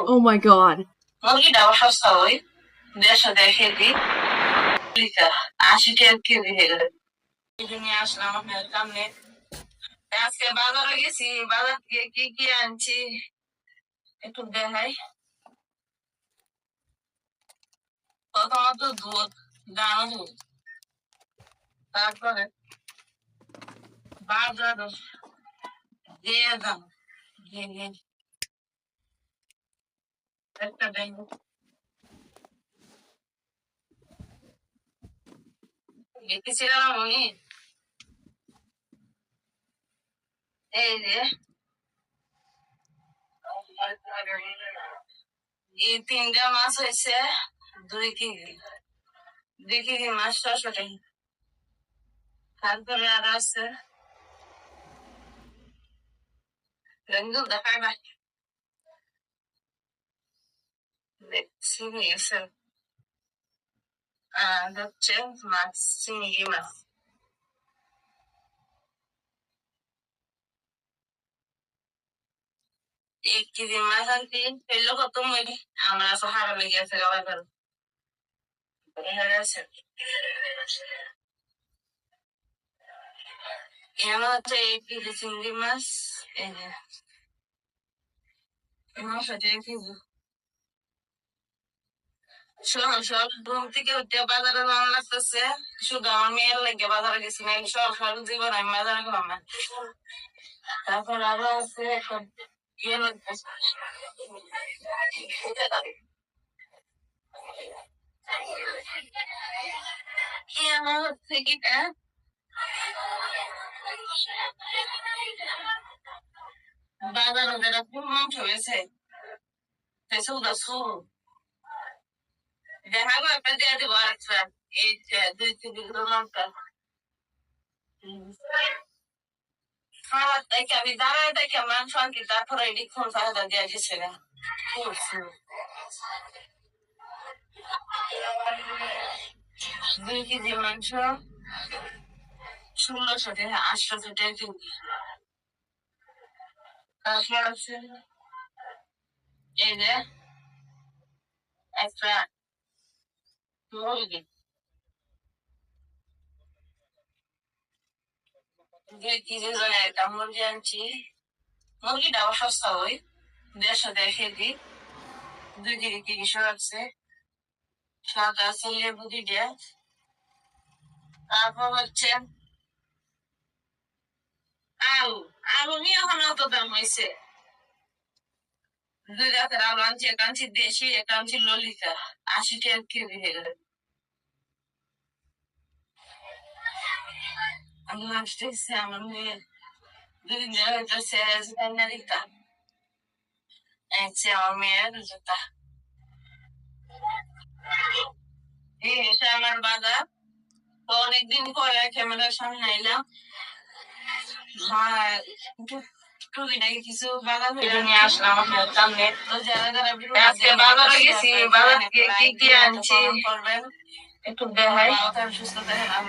Oh my god. মুরগিটাও সস্তা ওই 150 KG 80 টাকা কেজি হয়ে গেল। নিয়ে আসলাম আপনার সামনে। আজকে বাজারে গেছি, বাজার থেকে কি কি আনছি একটু দেখাই। প্রথমত দুধ, দানা দুধ, তারপরে বাজার দিয়ে দাম একটা ব্যাংক দেখেছিলাম আমি এই যে এই 3টা মাছ হয়েছে 2 কেজি। 2 কেজি মাছ 600 টাকা। তারপরে আর আছে রঙুল দেখাই না দেখছি নিয়েছে। আর হচ্ছে মাছ চিংড়ি মাছ 1 কেজি মাছ আনছি পেলো কত মরি আমরা তো হারা লেগে গেছে গাওয়া গেল এমন হচ্ছে 1 কেজি চিংড়ি মাছ এই যে মাছ হচ্ছে 1 কেজি। সব ঘুম থেকে উঠে বাজারে যাওয়া লাগতেছে, শুধু আমার মেয়ের লেগে বাজারে গেছি না সব জীবন আমি বাজারে গেলাম না। তারপর আরো আছে এখন ইয়ে লাগতেছে আমার হচ্ছে কি বাজারে যারা খুব মাংস হয়েছে সেগুলো শুরু দেখা গো একটা দিয়ে দিব আরেকটা এই 2 কেজি মাংস খাওয়ার দেখে আমি দাঁড়ায় দেখে মাংস আনকি তারপরে এটি খুন ফাঁকা দিয়ে দিচ্ছে না 2 কেজি মাংস 1600 টাকা 800 টাকা কেজি। তারপর আছে এই যে একটা মুরগি 2 কেজি ধরে একটা মুরগি আনছি। মুরগিটাও সস্তা ওই 150 টাকা কেজি। 2 কেজি চিংড়ি আছে, সাত আছে লেবু দিয়ে। তারপর হচ্ছে আলু, আলু নিয়ে এখন অত দাম হয়েছে। 2 জাতের আলু আনছি, একটা আনছি দেশি, একটা আনছি ললিতা 80 টাকা কেজি হয়ে গেল। আমি আসতেছি আমার মেয়ে 2 দিন ধরে হইতেছে না দিতাম আমার মেয়ের জুতা এই এসে আমার বাজার তো অনেকদিন পরে ক্যামেরার সামনে আইলাম। হ্যাঁ টুকিটাকি কিছু বাজার নিয়ে আসলাম আপনার সামনে। তো যারা যারা আজকে বাজারে গেছি, বাজার থেকে কি কি আনছি করবেন একটু দেখাই। সুস্থ থাকেন।